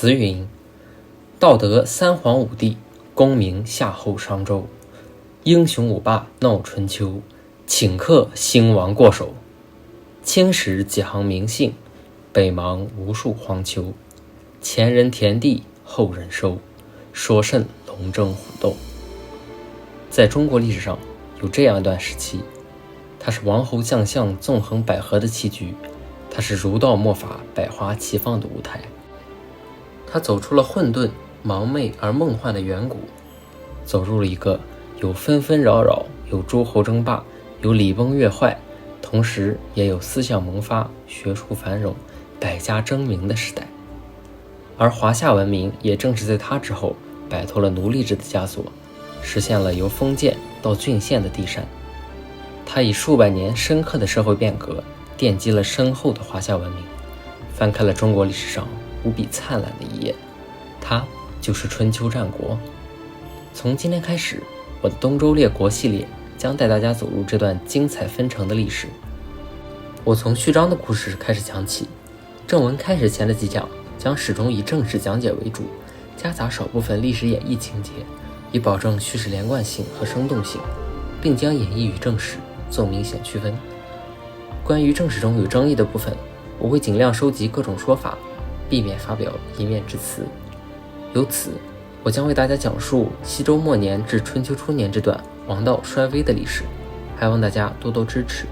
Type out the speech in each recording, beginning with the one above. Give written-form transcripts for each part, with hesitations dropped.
词云：道德三皇五帝，功名夏后商周。英雄五霸闹春秋，顷刻兴亡过手。青史几行名姓，北邙无数荒丘。前人田地，后人收，说甚龙争虎斗。在中国历史上有这样一段时期，它是王侯将相纵横捭阖的棋局，它是儒道墨法百花齐放的舞台。它走出了混沌盲昧而梦幻的远古，走入了一个有纷纷扰扰，有诸侯争霸，有礼崩乐坏，同时也有思想萌发，学术繁荣，百家争鸣的时代。而华夏文明也正是在它之后摆脱了奴隶制的枷锁，实现了由封建到郡县的递嬗。它以数百年深刻的社会变革奠基了深厚的华夏文明，翻开了中国历史上无比灿烂的一页。它就是春秋战国。从今天开始，我的东周列国系列将带大家走入这段精彩纷呈的历史。我从序章的故事开始讲起，正文开始前的几讲将始终以正史讲解为主，夹杂少部分历史演绎情节，以保证叙事连贯性和生动性，并将演绎与正史做明显区分。关于正史中有争议的部分，我会尽量收集各种说法，避免发表一面之词。由此，我将为大家讲述西周末年至春秋初年这段王道衰微的历史，还望大家多多支持。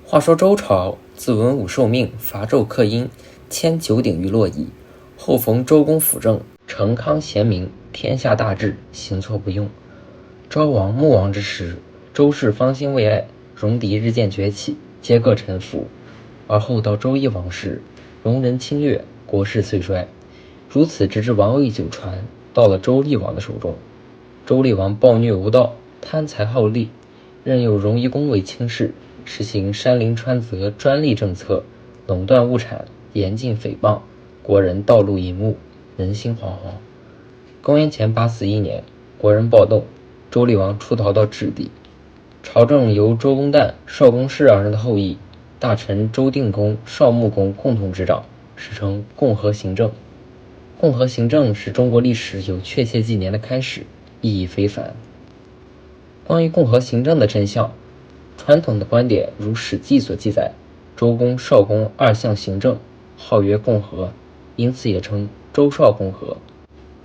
话说周朝自文武受命，伐纣克殷，迁九鼎于洛邑。后逢周公辅政，成康贤明，天下大治，行错不用。昭王穆王之时，周氏方兴未艾，戎狄日渐崛起，皆各臣服。而后到周懿王时，戎人侵略，国势遂衰。如此直至王位久传，到了周厉王的手中。周厉王暴虐无道，贪财好利，任用戎夷公为卿士，实行山林川泽专利政策，垄断物产，严禁诽谤，国人道路隐目，人心惶惶。公元前841年，国人暴动，周厉王出逃到郅地。朝政由周公旦、邵公氏二人的后裔，大臣周定公、邵穆公共同执掌，史称共和行政。共和行政是中国历史有确切纪年的开始，意义非凡。关于共和行政的真相，传统的观点如《史记》所记载，周公、邵公二相行政，号曰共和，因此也称周邵共和。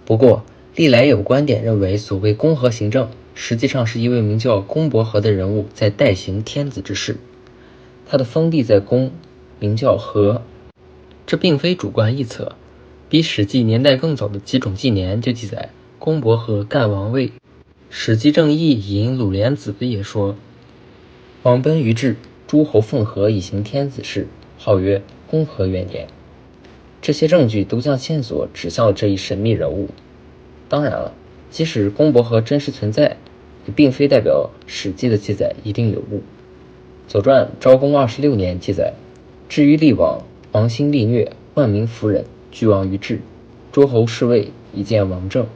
不过历来有观点认为，所谓公和行政实际上是一位名叫公伯和的人物在代行天子之事，他的封地在公，名叫和。这并非主观臆测，比《史记》年代更早的几种纪年就记载公伯和干王位。《史记正义》引鲁连子也说，王奔于郅，诸侯奉和以行天子事，号曰公和元年。这些证据都将线索指向了这一神秘人物。当然了，即使公伯和真实存在，也并非代表《史记》的记载一定有误。《左传》昭公26年记载，至于厉王，王兴力虐，万民服忍，俱亡于郅，诸侯侍卫以见王政。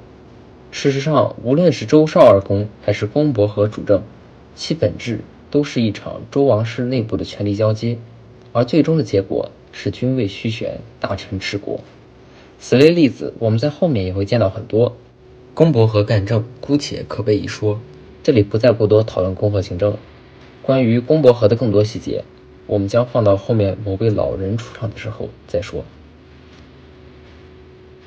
事实上，无论是周邵二公还是公伯和主政，其本质都是一场周王室内部的权力交接，而最终的结果是君位虚悬，大臣治国。此类例子我们在后面也会见到很多。公伯和干政姑且可备一说，这里不再过多讨论公和行政。关于公伯和的更多细节，我们将放到后面某位老人出场的时候再说。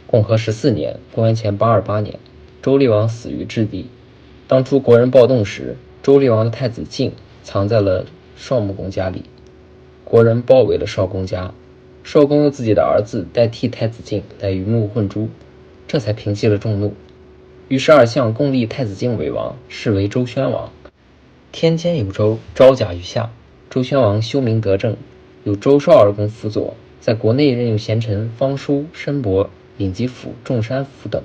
共和14年，公元前828年，周厉王死于郅地。当初国人暴动时，周厉王的太子晋藏在了邵穆公家里，国人包围了邵公家，邵公用自己的儿子代替太子晋来鱼目混珠，这才平息了众怒。于是二相共立太子晋为王，是为周宣王。天监有周，招甲于下。周宣王修明德政，有周邵二公辅佐，在国内任用贤臣方叔、申伯、尹吉甫、仲山甫等，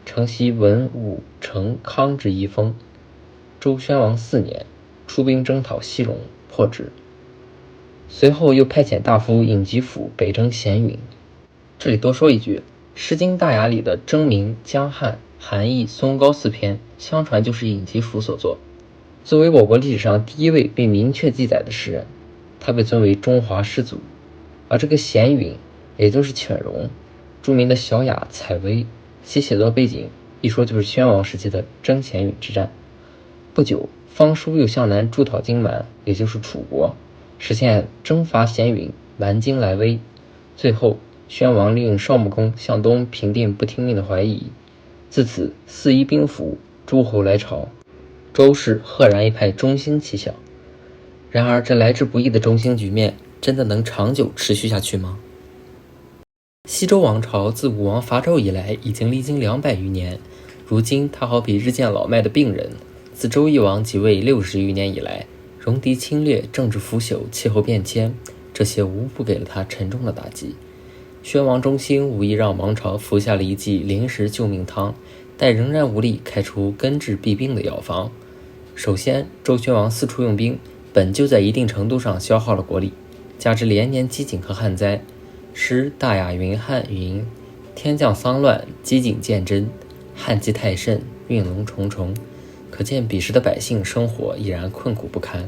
承袭文武成康之遗风。周宣王4年，出兵征讨西戎，破之。随后又派遣大夫尹吉甫北征咸允。这里多说一句，《诗经·大雅》里的征明、江汉、韩义、松高四篇，相传就是尹吉甫所作。作为我国历史上第一位被明确记载的诗人，他被尊为中华诗祖。而这个咸允，也就是犬戎，著名的小雅、采薇，其写作背景一说就是宣王时期的征咸允之战。不久，方叔又向南筑讨荆蛮，也就是楚国，实现征伐咸允，蛮荆来威。最后，宣王利用少穆公向东平定不听命的怀疑，自此四夷兵服，诸侯来朝，周氏赫然一派中兴气象。然而，这来之不易的中兴局面，真的能长久持续下去吗？西周王朝自武王伐纣以来，已经历经200余年，如今他好比日渐老迈的病人。自周懿王即位60余年以来，戎狄侵略、政治腐朽、气候变迁，这些无不给了他沉重的打击。宣王中兴无疑让王朝服下了一剂临时救命汤，但仍然无力开出根治弊病的药方。首先，周宣王四处用兵，本就在一定程度上消耗了国力，加之连年饥馑和旱灾，诗大雅云旱云：天降丧乱，饥馑见真，旱季太甚，运龙重重。可见彼时的百姓生活已然困苦不堪。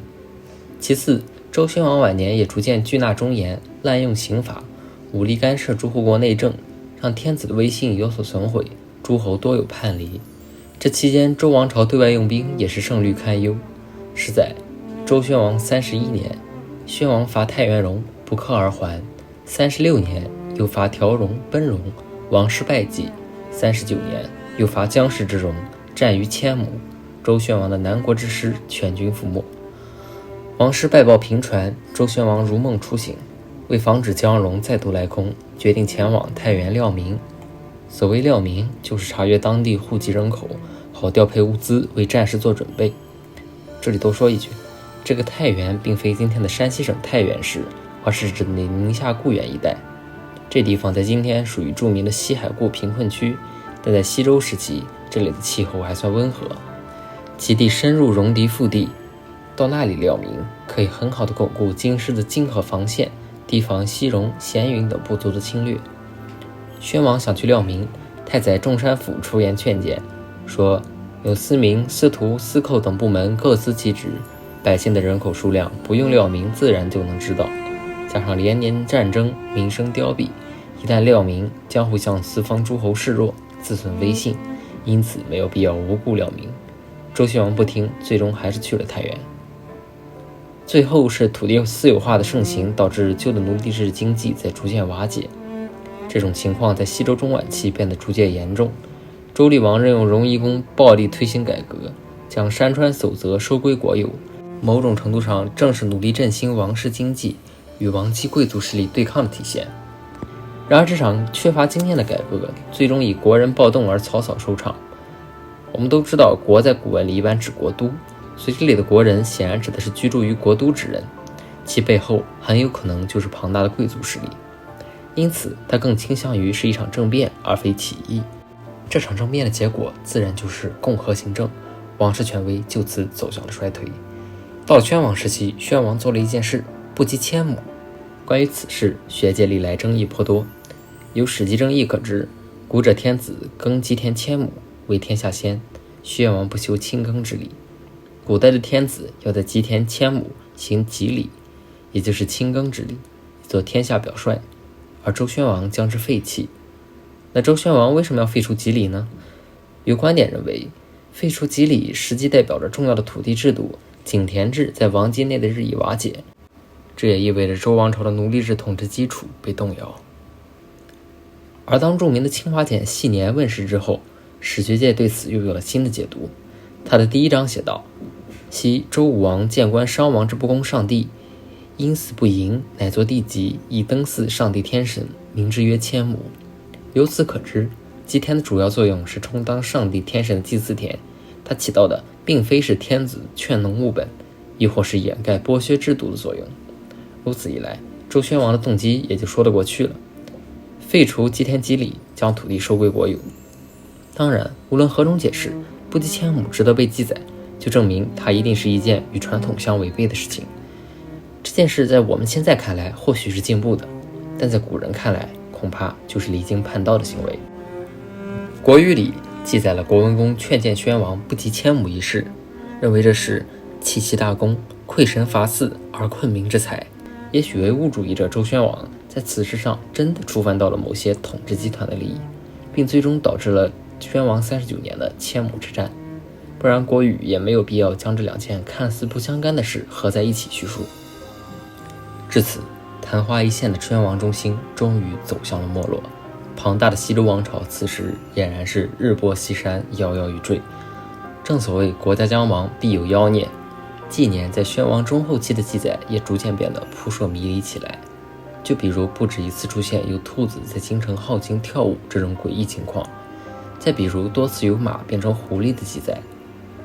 其次，周宣王晚年也逐渐拒纳忠言，滥用刑法，武力干涉诸侯国内政，让天子的威信有所损毁，诸侯多有叛离。这期间，周王朝对外用兵也是胜率堪忧。是在周宣王31年，宣王伐太原戎，不克而还；36年又伐条戎、奔戎，王室败绩；39年又伐姜氏之戎，战于千亩。周宣王的南国之师全军覆没。王室败报频传，周宣王如梦初醒，为防止姜戎再度来攻，决定前往太原料民。所谓料民，就是查阅当地户籍人口，好调配物资，为战事做准备。这里多说一句，这个太原并非今天的山西省太原市，而是指的宁夏固原一带。这地方在今天属于著名的西海固贫困区，但在西周时期，这里的气候还算温和，其地深入戎狄腹地，到那里料民可以很好的巩固京师的泾河防线，提防西戎、咸允等部族的侵略。宣王想去料民，太宰仲山府出言劝谏，说有司民、司徒、司寇等部门各司其职，百姓的人口数量不用料民自然就能知道，加上连年战争，民生凋敝，一旦料民将会向四方诸侯示弱，自损威信，因此没有必要无故料民。周宣王不听，最终还是去了太原。最后是土地私有化的盛行，导致旧的奴隶制经济在逐渐瓦解。这种情况在西周中晚期变得逐渐严重。周厉王任用荣夷公暴力推行改革，将山川守则收归国有，某种程度上正是努力振兴王室经济与王姬贵族势力对抗的体现。然而这场缺乏经验的改革最终以国人暴动而草草收场。我们都知道，国在古文里一般指国都，所以这里的国人显然指的是居住于国都之人，其背后很有可能就是庞大的贵族势力。因此它更倾向于是一场政变而非起义。这场政变的结果自然就是共和行政，王室权威就此走向了衰退。到了宣王时期，宣王做了一件事，不及千亩。关于此事，学界历来争议颇多，有史记争议可知，古者天子耕积田千亩，为天下先，宣王不修亲耕之礼。古代的天子要在积田千亩行吉礼，也就是亲耕之礼，做天下表率，而周宣王将之废弃。那周宣王为什么要废除吉礼呢？有观点认为，废除吉礼实际代表着重要的土地制度井田制在王畿内的日益瓦解，这也意味着周王朝的奴隶制统治基础被动摇。而当著名的清华简系年问世之后，史学界对此又有了新的解读。他的第1章写道：昔周武王见官商王之不公上帝，因死不迎，乃作地籍，以登祀上帝天神，名之曰千亩。由此可知，祭田的主要作用是充当上帝天神的祭祀田，它起到的并非是天子劝农务本，亦或是掩盖剥削制度的作用。如此一来，周宣王的动机也就说得过去了，废除祭田吉礼，将土地收归国有。当然，无论何种解释，不及千亩值得被记载，就证明它一定是一件与传统相违背的事情。这件事在我们现在看来或许是进步的，但在古人看来恐怕就是离经叛道的行为。国语里记载了国文公劝谏宣王不及千亩一事，认为这是弃其大功，馈神伐祀而困民之财。也许唯物主义者周宣王在此事上真的触犯到了某些统治集团的利益，并最终导致了宣王39年的千亩之战，不然国语也没有必要将这两件看似不相干的事合在一起叙述。至此，昙花一现的宣王中兴终于走向了没落，庞大的西周王朝此时俨然是日薄西山，摇摇欲坠。正所谓国家将亡，必有妖孽，纪年在宣王中后期的记载也逐渐变得扑朔迷离起来。就比如不止一次出现有兔子在京城好经跳舞这种诡异情况，再比如多次有马变成狐狸的记载。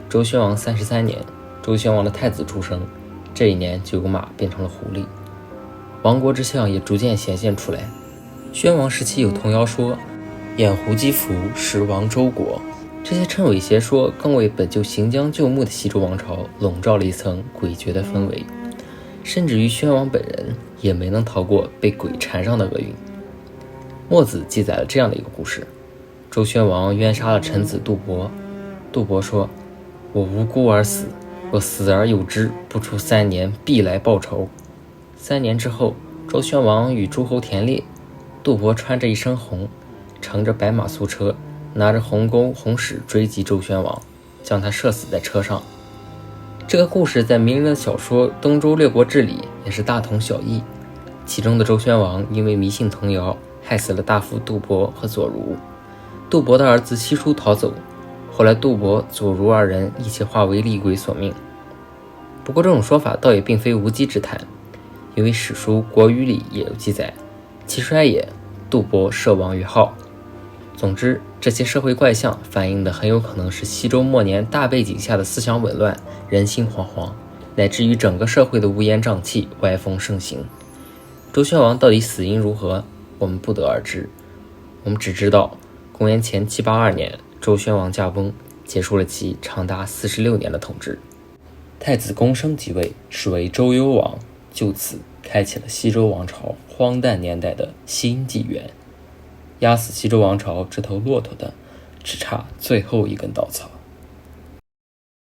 周宣王33年，周宣王的太子出生，这一年就有马变成了狐狸。亡国之象也逐渐显现出来。宣王时期有童谣说掩狐击伏，时亡周国，这些谶纬邪说更为本就行将就木的西周王朝笼罩了一层诡谲的氛围，甚至于宣王本人也没能逃过被鬼缠上的厄运。墨子记载了这样的一个故事：周宣王冤杀了臣子杜伯，杜伯说：我无辜而死，若死而有之，不出3年，必来报仇。3年之后，周宣王与诸侯田猎，杜伯穿着一身红，乘着白马素车，拿着红钩红矢追击周宣王，将他射死在车上。这个故事在名人的小说《东周列国志》里也是大同小异。其中的周宣王因为迷信童谣，害死了大夫杜伯和左如。杜伯的儿子西叔逃走，后来杜伯、左如二人一起化为厉鬼索命。不过这种说法倒也并非无稽之谈，因为史书《国语》里也有记载，其衰也，杜伯射亡于号。总之，这些社会怪象反映的很有可能是西周末年大背景下的思想紊乱，人心惶惶，乃至于整个社会的乌烟瘴气，歪风盛行。周宣王到底死因如何，我们不得而知。我们只知道公元前782年，周宣王驾崩，结束了其长达46年的统治。太子公生即位，是为周幽王，就此开启了西周王朝荒诞年代的新纪元。压死西周王朝这头骆驼的，只差最后一根稻草。